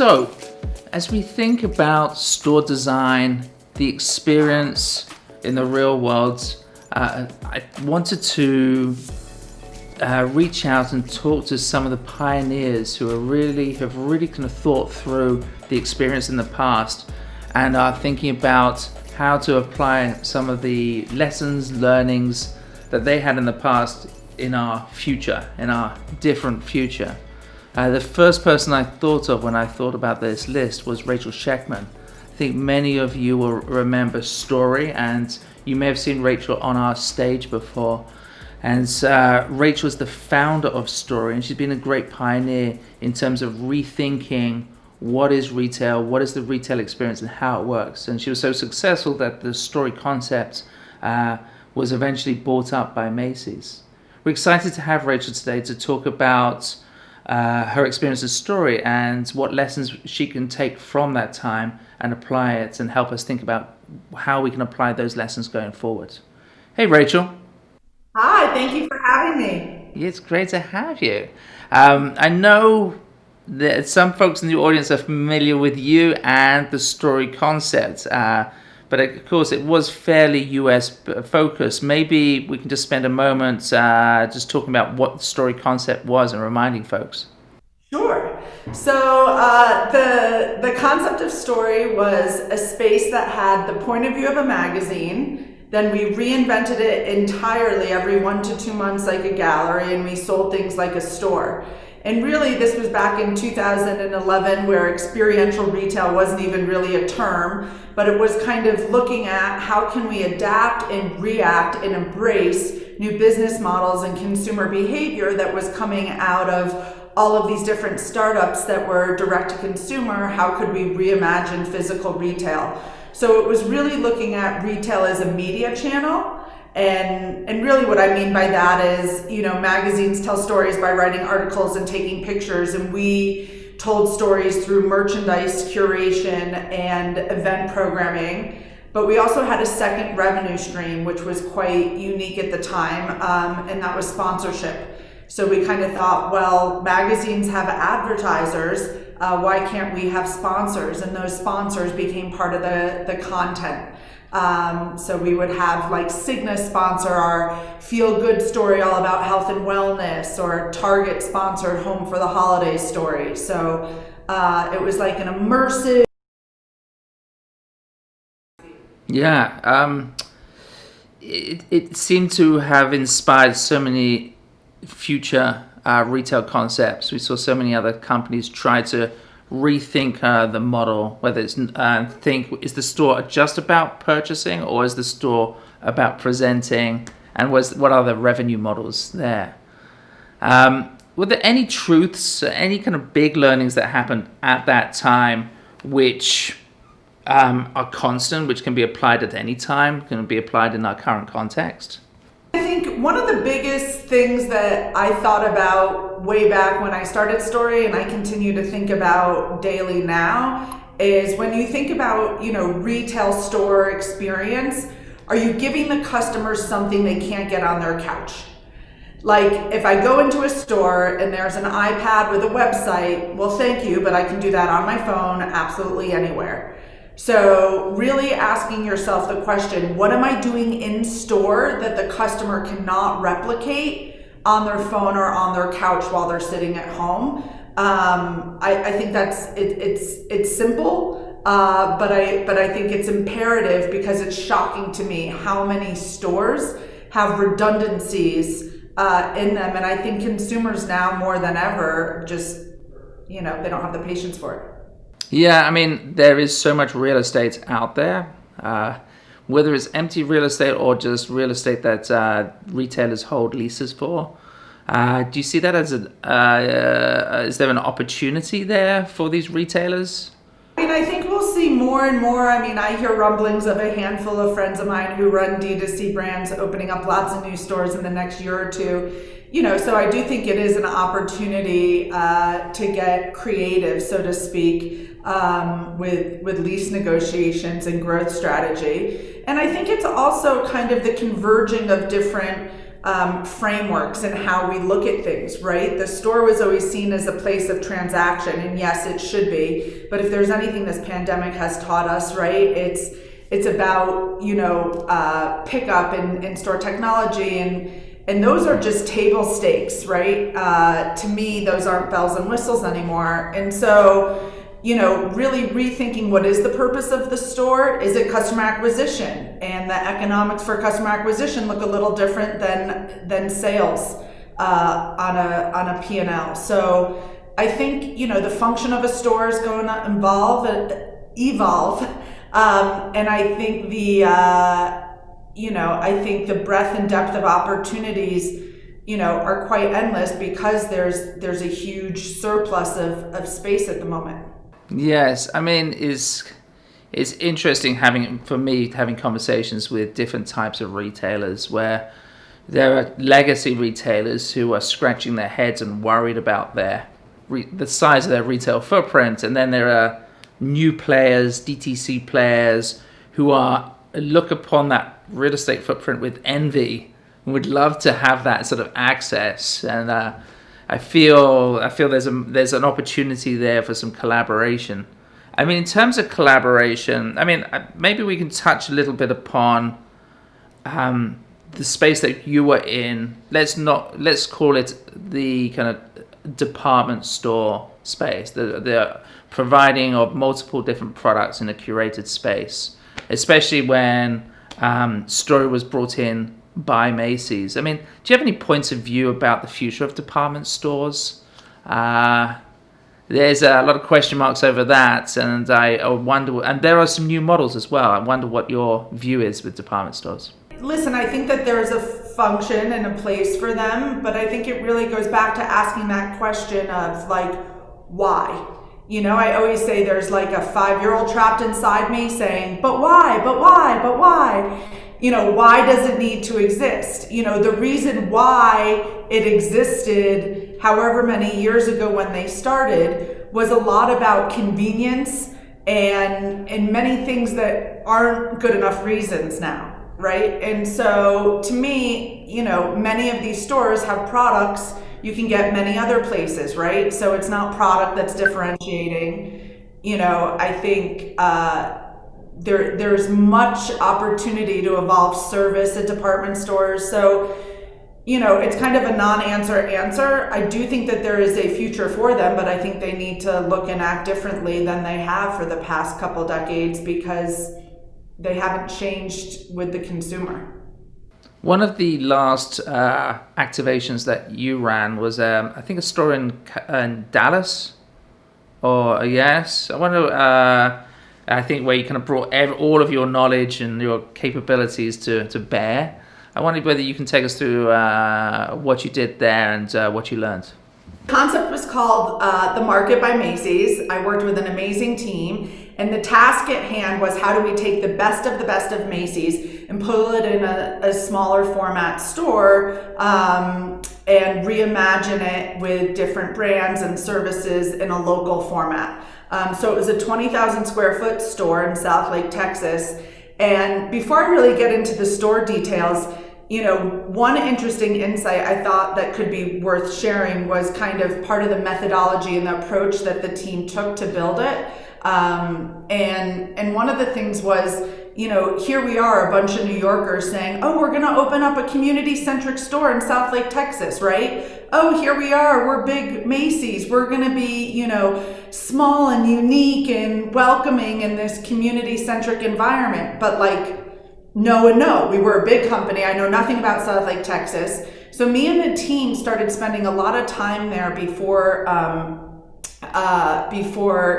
So, as we think about store design, the experience in the real world, I wanted to reach out and talk to some of the pioneers who have really kind of thought through the experience in the past and are thinking about how to apply some of the lessons, learnings that they had in the past in our future, in our different future. The first person I thought of when I thought about this list was Rachel Shechtman. I think many of you will remember Story, and you may have seen Rachel on our stage before. And Rachel is the founder of Story, and she's been a great pioneer in terms of rethinking what is retail, what is the retail experience, and how it works. And she was so successful that the Story concept was eventually bought up by Macy's. We're excited to have Rachel today to talk about her experience as Story and what lessons she can take from that time and apply it and help us think about how we can apply those lessons going forward. Hey, Rachel. Hi, thank you for having me. It's great to have you. I know that some folks in the audience are familiar with you and the Story concept, but of course it was fairly US focused. Maybe we can just spend a moment just talking about what the Story concept was and reminding folks. Sure. So the concept of Story was a space that had the point of view of a magazine. Then we reinvented it entirely every 1 to 2 months like a gallery, and we sold things like a store. And really, this was back in 2011 where experiential retail wasn't even really a term, but it was kind of looking at how can we adapt and react and embrace new business models and consumer behavior that was coming out of all of these different startups that were direct to consumer. How could we reimagine physical retail? So it was really looking at retail as a media channel. And really what I mean by that is, magazines tell stories by writing articles and taking pictures, and we told stories through merchandise curation and event programming. But we also had a second revenue stream, which was quite unique at the time, and that was sponsorship. So we kind of thought, well, magazines have advertisers, why can't we have sponsors? And those sponsors became part of the content. So we would have like Cigna sponsor our feel good story all about health and wellness, or Target sponsored Home for the Holidays story. So it was like an immersive. Yeah, it seemed to have inspired so many future retail concepts. We saw so many other companies try to rethink the model, whether it's is the store just about purchasing, or is the store about presenting, and what are the revenue models there? Were there any truths, any kind of big learnings that happened at that time which are constant, which can be applied at any time, can be applied in our current context? I think one of the biggest things that I thought about way back when I started Story, and I continue to think about daily now, is when you think about, retail store experience, are you giving the customers something they can't get on their couch? Like if I go into a store and there's an iPad with a website, well, thank you, but I can do that on my phone absolutely anywhere. So really asking yourself the question, what am I doing in store that the customer cannot replicate on their phone or on their couch while they're sitting at home? I think it's simple, but I think it's imperative because it's shocking to me how many stores have redundancies in them, and I think consumers now more than ever just they don't have the patience for it. Yeah, I mean, there is so much real estate out there, whether it's empty real estate or just real estate that retailers hold leases for. Do you see that as is there an opportunity there for these retailers? I mean, I think we'll see more and more. I mean, I hear rumblings of a handful of friends of mine who run D2C brands opening up lots of new stores in the next year or two. So I do think it is an opportunity to get creative, so to speak, with lease negotiations and growth strategy. And I think it's also kind of the converging of different frameworks and how we look at things, right? The store was always seen as a place of transaction, and yes, it should be. But if there's anything this pandemic has taught us, right, it's about, pickup and in-store technology, and those are just table stakes, right? To me, those aren't bells and whistles anymore. And so, really rethinking what is the purpose of the store. Is it customer acquisition? And the economics for customer acquisition look a little different than sales on a P&L. So I think, the function of a store is going to evolve. And I think the breadth and depth of opportunities, are quite endless because there's a huge surplus of space at the moment. Yes, I mean, it's interesting having conversations with different types of retailers, where there are legacy retailers who are scratching their heads and worried about the size of their retail footprint, and then there are new players, DTC players, who look upon that real estate footprint with envy and would love to have that sort of access. And I feel there's an opportunity there for some collaboration. I mean, in terms of collaboration, I mean, maybe we can touch a little bit upon the space that you were in. Let's call it the kind of department store space, the providing of multiple different products in a curated space, especially when Story was brought in by Macy's. I mean, do you have any points of view about the future of department stores? There's a lot of question marks over that, and I wonder, and there are some new models as well. I wonder what your view is with department stores. Listen, I think that there's a function and a place for them, but I think it really goes back to asking that question of why? I always say there's a 5-year-old trapped inside me saying, but why? Why does it need to exist? The reason why it existed however many years ago when they started was a lot about convenience and many things that aren't good enough reasons now, right? And so to me, many of these stores have products you can get many other places, right? So it's not product that's differentiating. I think there's much opportunity to evolve service at department stores. So, it's kind of a non-answer. I do think that there is a future for them, but I think they need to look and act differently than they have for the past couple decades because they haven't changed with the consumer. One of the last activations that you ran was, I think, a store in Dallas, or yes, I wonder. I think where you kind of brought all of your knowledge and your capabilities to bear. I wondered whether you can take us through what you did there and what you learned. The concept was called The Market by Macy's. I worked with an amazing team. And the task at hand was, how do we take the best of Macy's and pull it in a smaller format store and reimagine it with different brands and services in a local format. So it was a 20,000 square foot store in Southlake, Texas. And before I really get into the store details, one interesting insight I thought that could be worth sharing was kind of part of the methodology and the approach that the team took to build it. And one of the things was, here we are, a bunch of New Yorkers saying, oh, we're going to open up a community-centric store in Southlake, Texas, right? Oh, here we are, we're big Macy's. We're going to be, small and unique and welcoming in this community-centric environment. But no, we were a big company. I know nothing about Southlake, Texas. So me and the team started spending a lot of time there before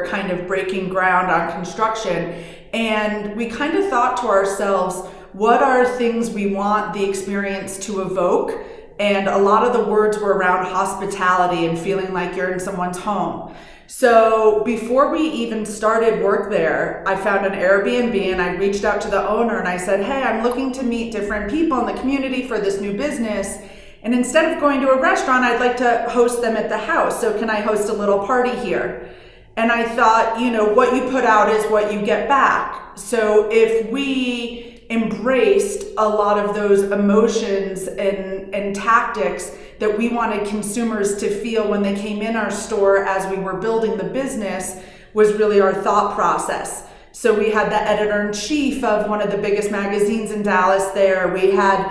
kind of breaking ground on construction. And we kind of thought to ourselves, what are things we want the experience to evoke? And a lot of the words were around hospitality and feeling like you're in someone's home. So before we even started work there, I found an Airbnb and I reached out to the owner and I said, hey, I'm looking to meet different people in the community for this new business. And instead of going to a restaurant, I'd like to host them at the house. So can I host a little party here? And I thought, what you put out is what you get back. So if we embraced a lot of those emotions and tactics that we wanted consumers to feel when they came in our store as we were building the business, was really our thought process. So we had the editor-in-chief of one of the biggest magazines in Dallas there. We had,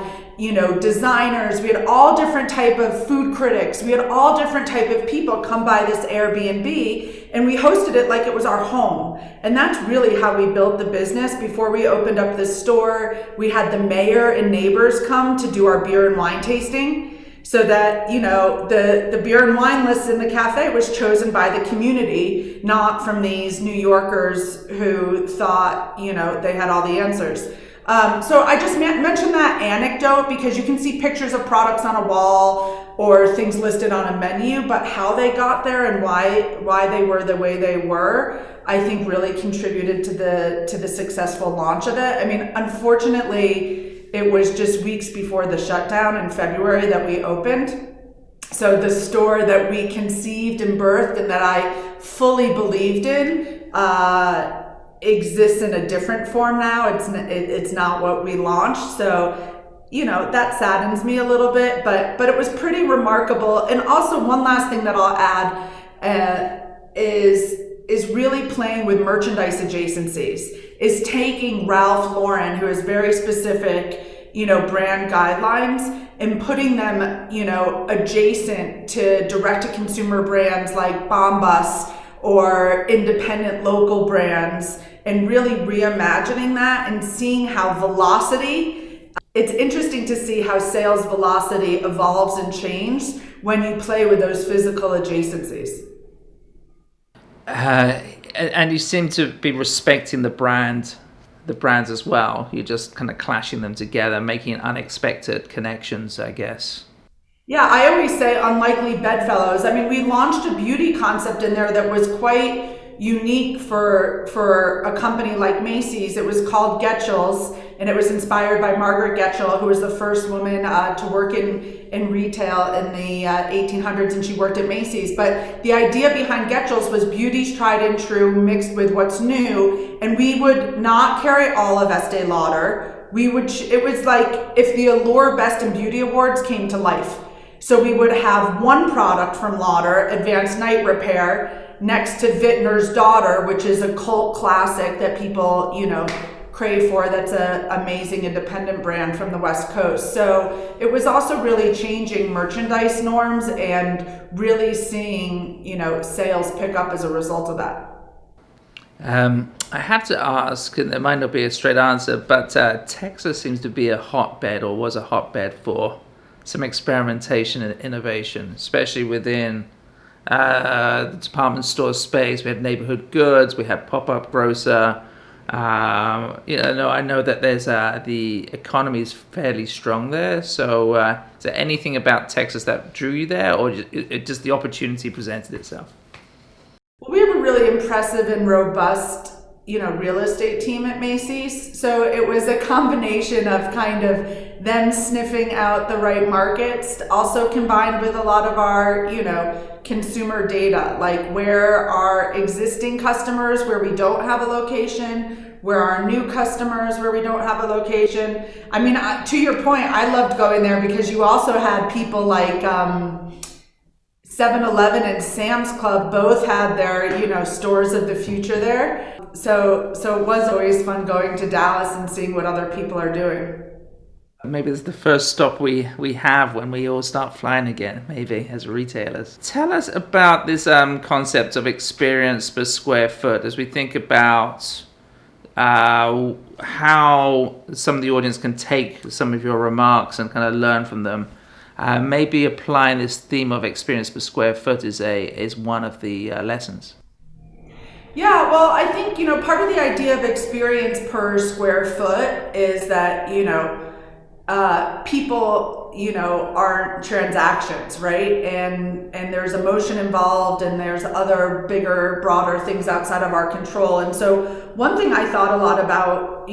designers. We had all different type of food critics. We had all different type of people come by this Airbnb, and we hosted it like it was our home. And that's really how we built the business. Before we opened up the store, we had the mayor and neighbors come to do our beer and wine tasting. So that, the beer and wine list in the cafe was chosen by the community, not from these New Yorkers who thought, they had all the answers. So I just mentioned that anecdote because you can see pictures of products on a wall or things listed on a menu, but how they got there and why they were the way they were, I think really contributed to the successful launch of it. I mean, unfortunately, it was just weeks before the shutdown in February that we opened. So the store that we conceived and birthed and that I fully believed in exists in a different form now. It's not what we launched. So, that saddens me a little bit, but it was pretty remarkable. And also one last thing that I'll add is really playing with merchandise adjacencies, is taking Ralph Lauren, who has very specific, brand guidelines, and putting them, adjacent to direct-to-consumer brands like Bombas or independent local brands, and really reimagining that and seeing how velocity, it's interesting to see how sales velocity evolves and changes when you play with those physical adjacencies. And you seem to be respecting the brands as well. You're just kind of clashing them together, making unexpected connections, I guess. Yeah, I always say unlikely bedfellows. I mean, we launched a beauty concept in there that was quite unique for a company like Macy's. It was called Getchell's, and it was inspired by Margaret Getchell, who was the first woman to work in retail in the 1800s, and she worked at Macy's. But the idea behind Getchell's was beauty's tried and true mixed with what's new, and we would not carry all of Estee Lauder. It was like if the Allure Best in Beauty Awards came to life. So we would have one product from Lauder, Advanced Night Repair, next to Vintner's Daughter, which is a cult classic that people, crave for. That's an amazing independent brand from the West Coast. So it was also really changing merchandise norms and really seeing, sales pick up as a result of that. I have to ask, and it might not be a straight answer, but Texas seems to be a hotbed, or was a hotbed for some experimentation and innovation, especially within the department store space. We had neighborhood goods, we had pop-up grocer. I know that there's the economy is fairly strong there. So is there anything about Texas that drew you there, or just the opportunity presented itself? Well, we have a really impressive and robust, real estate team at Macy's. So it was a combination of kind of them sniffing out the right markets, also combined with a lot of our, consumer data, like where are existing customers where we don't have a location, where are new customers where we don't have a location. I mean, to your point, I loved going there because you also had people like 7-Eleven and Sam's Club both had their, stores of the future there. So it was always fun going to Dallas and seeing what other people are doing. Maybe it's the first stop we have when we all start flying again, maybe, as retailers. Tell us about this concept of experience per square foot as we think about how some of the audience can take some of your remarks and kind of learn from them. Maybe applying this theme of experience per square foot is one of the lessons. Yeah, well, I think, part of the idea of experience per square foot is that, people, aren't transactions, right? And there's emotion involved, and there's other bigger, broader things outside of our control. And so one thing I thought a lot about,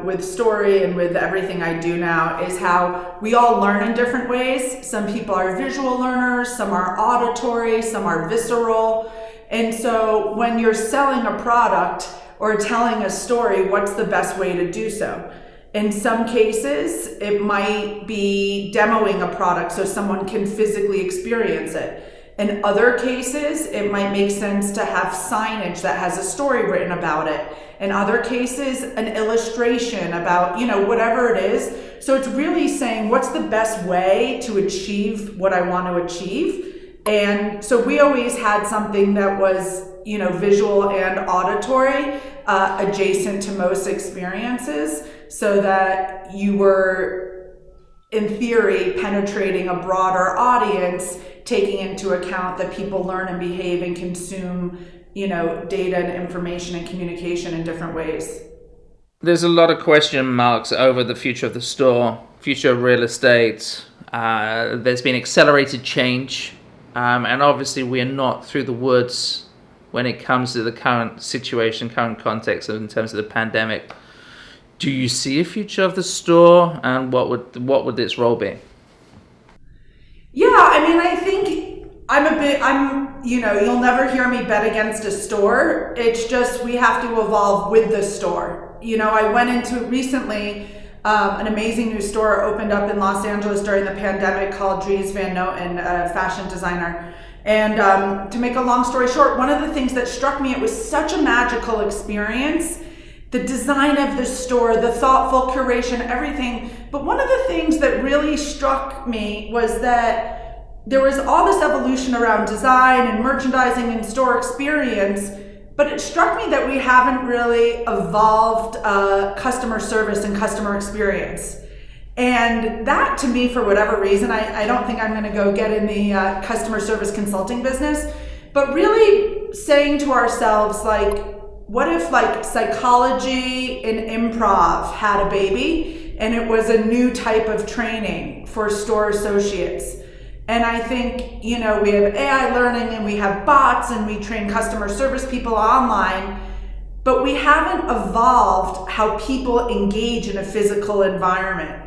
with Story and with everything I do now is how we all learn in different ways. Some people are visual learners, some are auditory, some are visceral. And so when you're selling a product or telling a story, what's the best way to do so? In some cases, it might be demoing a product so someone can physically experience it. In other cases, it might make sense to have signage that has a story written about it. In other cases, an illustration about, whatever it is. So it's really saying, what's the best way to achieve what I want to achieve? And so we always had something that was, visual and auditory, adjacent to most experiences, so that you were, in theory, penetrating a broader audience, taking into account that people learn and behave and consume, data and information and communication in different ways. There's a lot of question marks over the future of the store, future of real estate. There's been accelerated change, and obviously we are not through the woods when it comes to the current situation, current context in terms of the pandemic. Do you see a future of the store, and what would its role be? Yeah, I think you'll never hear me bet against a store. It's just we have to evolve with the store. I went into recently an amazing new store opened up in Los Angeles during the pandemic called Dries Van Noten, a fashion designer. And to make a long story short, one of the things that struck me, it was such a magical experience. The design of the store, the thoughtful curation, everything. But one of the things that really struck me was that there was all this evolution around design and merchandising and store experience, but it struck me that we haven't really evolved customer service and customer experience. And that, to me, for whatever reason, I don't think I'm going to go get in the customer service consulting business, but really saying to ourselves, what if psychology and improv had a baby and it was a new type of training for store associates? And I think, we have AI learning and we have bots and we train customer service people online, but we haven't evolved how people engage in a physical environment.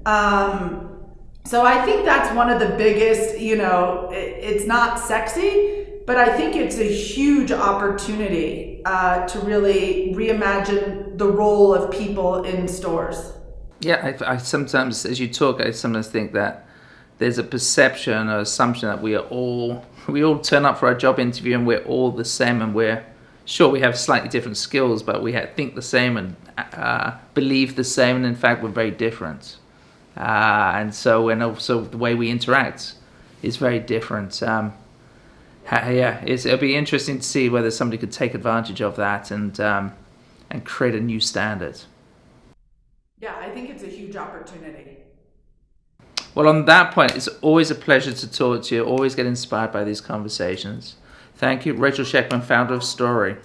So I think that's one of the biggest, it's not sexy, but I think it's a huge opportunity to really reimagine the role of people in stores. Yeah, I sometimes, as you talk, I sometimes think that there's a perception or assumption that we all turn up for our job interview and we're all the same, and we're sure we have slightly different skills, but we think the same and believe the same, and in fact we're very different. And also the way we interact is very different. It'll be interesting to see whether somebody could take advantage of that and create a new standard. Yeah, I think it's a huge opportunity. Well, on that point, it's always a pleasure to talk to you. Always get inspired by these conversations. Thank you, Rachel Shechtman, founder of Story.